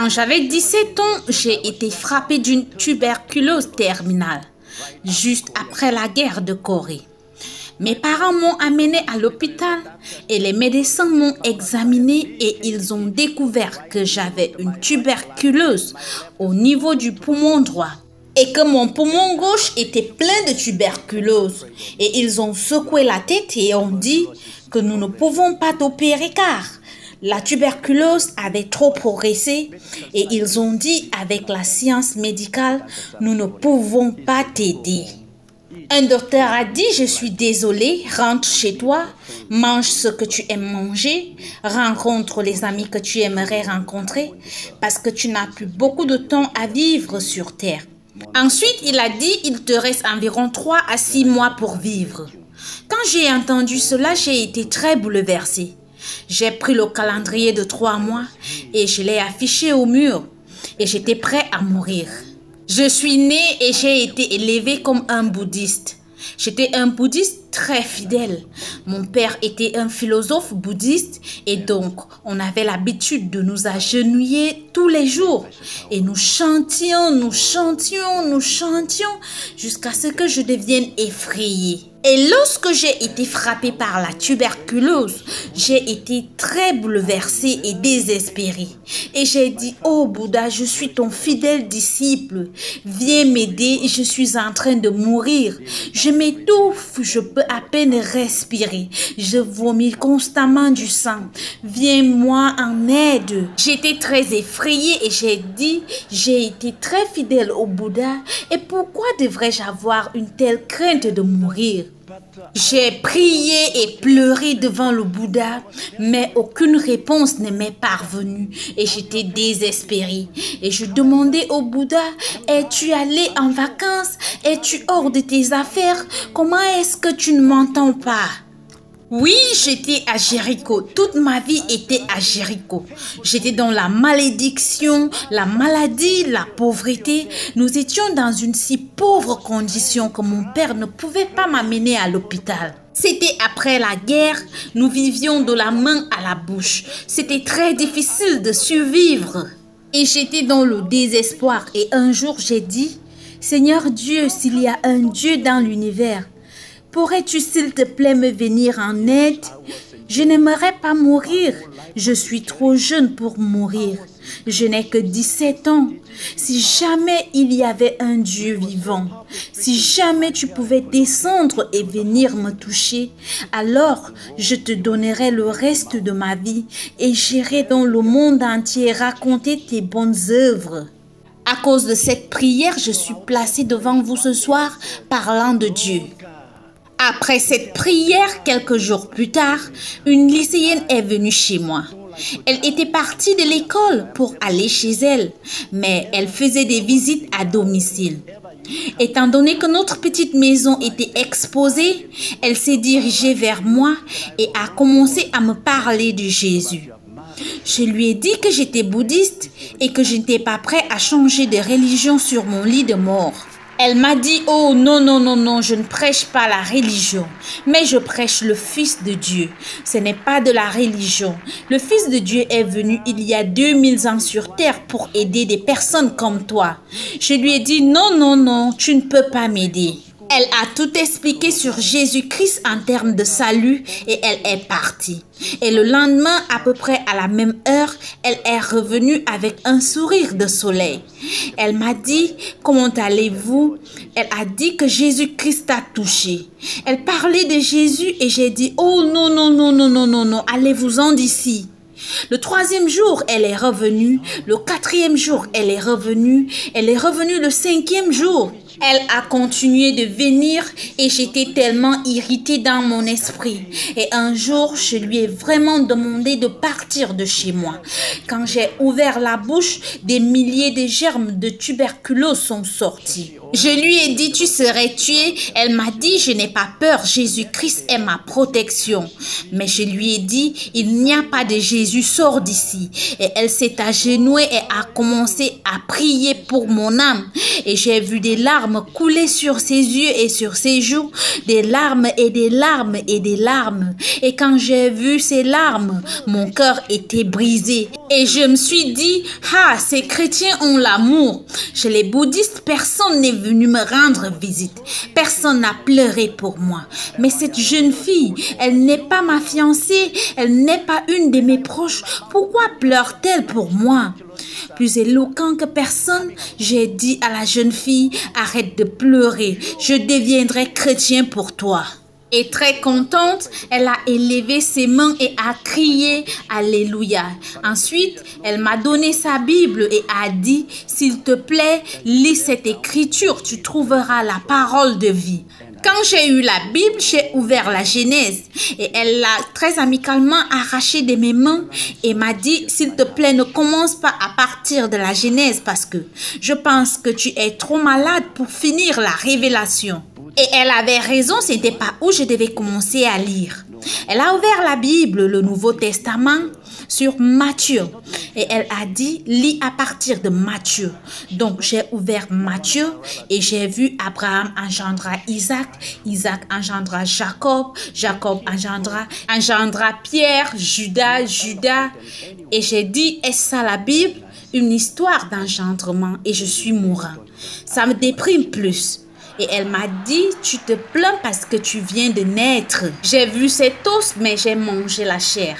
Quand j'avais 17 ans, j'ai été frappée d'une tuberculose terminale, juste après la guerre de Corée. Mes parents m'ont amenée à l'hôpital et les médecins m'ont examinée et ils ont découvert que j'avais une tuberculose au niveau du poumon droit et que mon poumon gauche était plein de tuberculose. Et ils ont secoué la tête et ont dit que nous ne pouvons pas t'opérer car la tuberculose avait trop progressé et ils ont dit avec la science médicale, nous ne pouvons pas t'aider. Un docteur a dit, je suis désolé, rentre chez toi, mange ce que tu aimes manger, rencontre les amis que tu aimerais rencontrer parce que tu n'as plus beaucoup de temps à vivre sur Terre. Ensuite, il a dit, il te reste environ 3 à 6 mois pour vivre. Quand j'ai entendu cela, j'ai été très bouleversée. J'ai pris le calendrier de 3 mois et je l'ai affiché au mur et j'étais prêt à mourir. Je suis née et j'ai été élevée comme un bouddhiste. J'étais un bouddhiste très fidèle. Mon père était un philosophe bouddhiste et donc on avait l'habitude de nous agenouiller tous les jours. Et nous chantions jusqu'à ce que je devienne effrayée. Et lorsque j'ai été frappée par la tuberculose, j'ai été très bouleversée et désespérée. Et j'ai dit, oh Bouddha, je suis ton fidèle disciple. Viens m'aider, je suis en train de mourir. Je m'étouffe, je peux à peine respirer. Je vomis constamment du sang. Viens-moi en aide. J'étais très effrayée et j'ai dit, j'ai été très fidèle au Bouddha. Et pourquoi devrais-je avoir une telle crainte de mourir? J'ai prié et pleuré devant le Bouddha, mais aucune réponse ne m'est parvenue et j'étais désespérée. Et je demandais au Bouddha, es-tu allé en vacances? Es-tu hors de tes affaires? Comment est-ce que tu ne m'entends pas? Oui, j'étais à Jéricho. Toute ma vie était à Jéricho. J'étais dans la malédiction, la maladie, la pauvreté. Nous étions dans une si pauvre condition que mon père ne pouvait pas m'amener à l'hôpital. C'était après la guerre, nous vivions de la main à la bouche. C'était très difficile de survivre. Et j'étais dans le désespoir. Et un jour, j'ai dit, Seigneur Dieu, s'il y a un Dieu dans l'univers, pourrais-tu s'il te plaît me venir en aide? Je n'aimerais pas mourir. Je suis trop jeune pour mourir. Je n'ai que 17 ans. Si jamais il y avait un Dieu vivant, si jamais tu pouvais descendre et venir me toucher, alors je te donnerais le reste de ma vie et j'irai dans le monde entier raconter tes bonnes œuvres. À cause de cette prière, je suis placée devant vous ce soir parlant de Dieu. Après cette prière, quelques jours plus tard, une lycéenne est venue chez moi. Elle était partie de l'école pour aller chez elle, mais elle faisait des visites à domicile. Étant donné que notre petite maison était exposée, elle s'est dirigée vers moi et a commencé à me parler de Jésus. Je lui ai dit que j'étais bouddhiste et que je n'étais pas prêt à changer de religion sur mon lit de mort. Elle m'a dit, oh non, je ne prêche pas la religion, mais je prêche le Fils de Dieu. Ce n'est pas de la religion. Le Fils de Dieu est venu il y a 2000 ans sur terre pour aider des personnes comme toi. Je lui ai dit, non, tu ne peux pas m'aider. Elle a tout expliqué sur Jésus-Christ en termes de salut et elle est partie. Et le lendemain, à peu près à la même heure, elle est revenue avec un sourire de soleil. Elle m'a dit, comment allez-vous? Elle a dit que Jésus-Christ t'a touché. Elle parlait de Jésus et j'ai dit, oh non, allez-vous-en d'ici. Le 3e jour, elle est revenue. Le 4e jour, elle est revenue. Elle est revenue le 5e jour. Elle a continué de venir et j'étais tellement irritée dans mon esprit. Et un jour, je lui ai vraiment demandé de partir de chez moi. Quand j'ai ouvert la bouche, des milliers de germes de tuberculose sont sortis. Je lui ai dit, tu serais tué. Elle m'a dit, je n'ai pas peur, Jésus-Christ est ma protection. Mais je lui ai dit, il n'y a pas de Jésus, sors d'ici. Et elle s'est agenouillée et a commencé à prier pour mon âme. Et j'ai vu des larmes couler sur ses yeux et sur ses joues, des larmes et des larmes et des larmes. Et quand j'ai vu ces larmes, mon cœur était brisé. Et je me suis dit, ah, ces chrétiens ont l'amour. Chez les bouddhistes, personne n'est venu me rendre visite. Personne n'a pleuré pour moi. Mais cette jeune fille, elle n'est pas ma fiancée, elle n'est pas une de mes proches. Pourquoi pleure-t-elle pour moi? Plus éloquent que personne, j'ai dit à la jeune fille, arrête de pleurer, je deviendrai chrétien pour toi. Et très contente, elle a élevé ses mains et a crié Alléluia. Ensuite, elle m'a donné sa Bible et a dit, s'il te plaît, lis cette écriture, tu trouveras la parole de vie. Quand j'ai eu la Bible, j'ai ouvert la Genèse et elle l'a très amicalement arrachée de mes mains et m'a dit, s'il te plaît, ne commence pas à partir de la Genèse parce que je pense que tu es trop malade pour finir la révélation. Et elle avait raison, ce n'était pas où je devais commencer à lire. Elle a ouvert la Bible, le Nouveau Testament, sur Matthieu. Et elle a dit, lis à partir de Matthieu. Donc, j'ai ouvert Matthieu et j'ai vu Abraham engendra Isaac, Isaac engendra Jacob, Jacob engendra Pierre, Judas, Judas. Et j'ai dit, est-ce ça la Bible? Une histoire d'engendrement et je suis mourant. Ça me déprime plus. Et elle m'a dit, tu te plains parce que tu viens de naître. J'ai vu cet os, mais j'ai mangé la chair.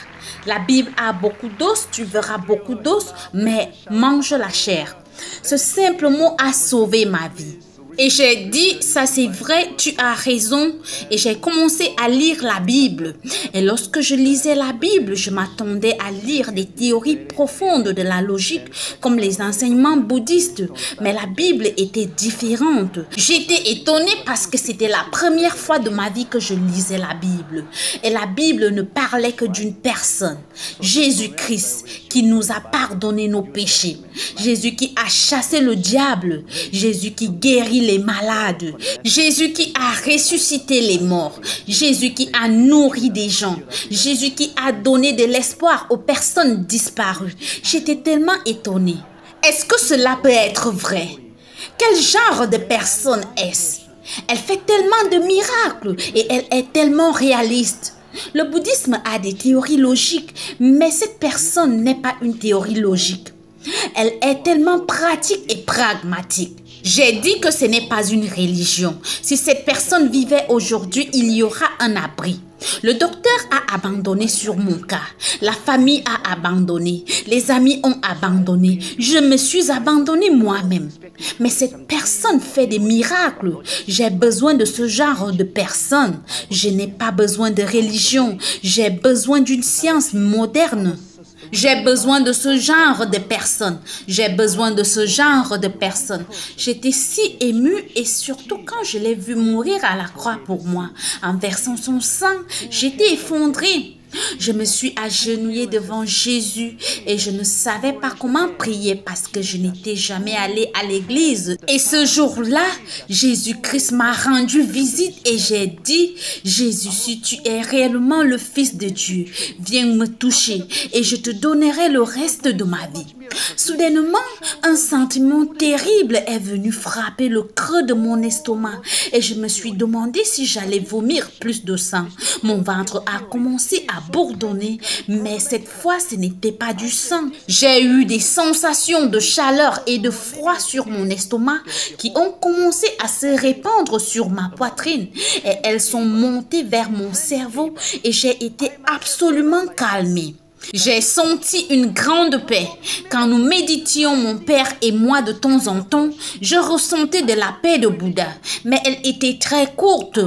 La Bible a beaucoup d'os, tu verras beaucoup d'os, mais mange la chair. Ce simple mot a sauvé ma vie. Et j'ai dit, ça c'est vrai, tu as raison. Et j'ai commencé à lire la Bible. Et lorsque je lisais la Bible, je m'attendais à lire des théories profondes de la logique, comme les enseignements bouddhistes. Mais la Bible était différente. J'étais étonnée parce que c'était la première fois de ma vie que je lisais la Bible. Et la Bible ne parlait que d'une personne, Jésus-Christ, qui nous a pardonné nos péchés. Jésus qui a chassé le diable. Jésus qui guérit les malades, Jésus qui a ressuscité les morts, Jésus qui a nourri des gens, Jésus qui a donné de l'espoir aux personnes disparues. J'étais tellement étonnée. Est-ce que cela peut être vrai? Quel genre de personne est-ce? Elle fait tellement de miracles et elle est tellement réaliste. Le bouddhisme a des théories logiques, mais cette personne n'est pas une théorie logique. Elle est tellement pratique et pragmatique. J'ai dit que ce n'est pas une religion. Si cette personne vivait aujourd'hui, il y aura un abri. Le docteur a abandonné sur mon cas. La famille a abandonné. Les amis ont abandonné. Je me suis abandonnée moi-même. Mais cette personne fait des miracles. J'ai besoin de ce genre de personne. Je n'ai pas besoin de religion. J'ai besoin d'une science moderne. J'ai besoin de ce genre de personnes. J'ai besoin de ce genre de personnes. J'étais si émue et surtout quand je l'ai vu mourir à la croix pour moi, en versant son sang, j'étais effondrée. Je me suis agenouillée devant Jésus et je ne savais pas comment prier parce que je n'étais jamais allée à l'église. Et ce jour-là, Jésus-Christ m'a rendu visite et j'ai dit, Jésus, si tu es réellement le Fils de Dieu, viens me toucher et je te donnerai le reste de ma vie. Soudainement, un sentiment terrible est venu frapper le creux de mon estomac et je me suis demandé si j'allais vomir plus de sang. Mon ventre a commencé à bourdonner, mais cette fois, ce n'était pas du sang. J'ai eu des sensations de chaleur et de froid sur mon estomac qui ont commencé à se répandre sur ma poitrine et elles sont montées vers mon cerveau et j'ai été absolument calmée. J'ai senti une grande paix. Quand nous méditions, mon père et moi, de temps en temps, je ressentais de la paix de Bouddha. Mais elle était très courte.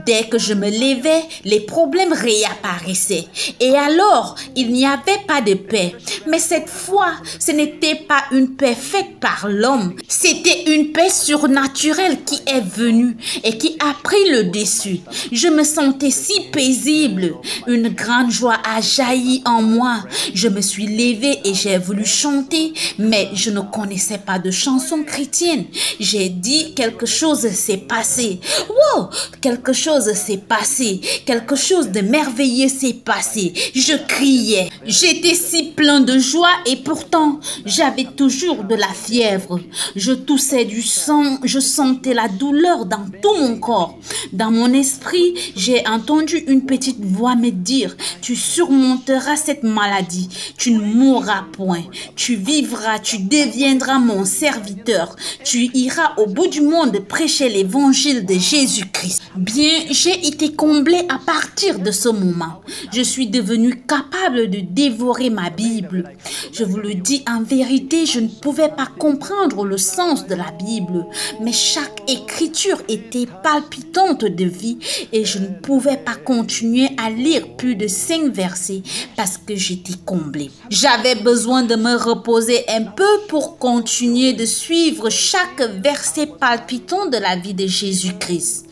Dès que je me levais, les problèmes réapparaissaient. Et alors, il n'y avait pas de paix. Mais cette fois, ce n'était pas une paix faite par l'homme. C'était une paix surnaturelle qui est venue et qui a pris le dessus. Je me sentais si paisible. Une grande joie a jailli en moi. moi. Je me suis levée et j'ai voulu chanter, mais je ne connaissais pas de chansons chrétiennes. J'ai dit quelque chose s'est passé. Wow, quelque chose s'est passé. Quelque chose de merveilleux s'est passé. Je criais. J'étais si plein de joie et pourtant, j'avais toujours de la fièvre. Je toussais du sang, je sentais la douleur dans tout mon corps. Dans mon esprit, j'ai entendu une petite voix me dire, tu surmonteras cette maladie, tu ne mourras point, tu vivras, tu deviendras mon serviteur, tu iras au bout du monde prêcher l'évangile de Jésus-Christ. Bien, j'ai été comblée à partir de ce moment. Je suis devenue capable de dévorer ma Bible. Je vous le dis en vérité, je ne pouvais pas comprendre le sens de la Bible, mais chaque écriture était palpitante de vie et je ne pouvais pas continuer à lire plus de 5 versets parce que j'étais comblée. J'avais besoin de me reposer un peu pour continuer de suivre chaque verset palpitant de la vie de Jésus-Christ.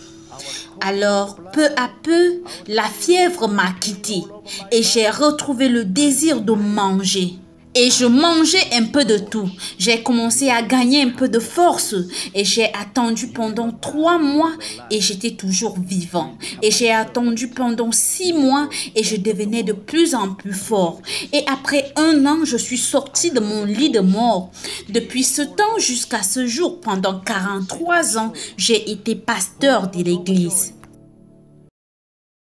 Alors, peu à peu, la fièvre m'a quitté et j'ai retrouvé le désir de manger. Et je mangeais un peu de tout. J'ai commencé à gagner un peu de force et j'ai attendu pendant 3 mois et j'étais toujours vivant. Et j'ai attendu pendant 6 mois et je devenais de plus en plus fort. Et après 1 an, je suis sortie de mon lit de mort. Depuis ce temps jusqu'à ce jour, pendant 43 ans, j'ai été pasteur de l'église.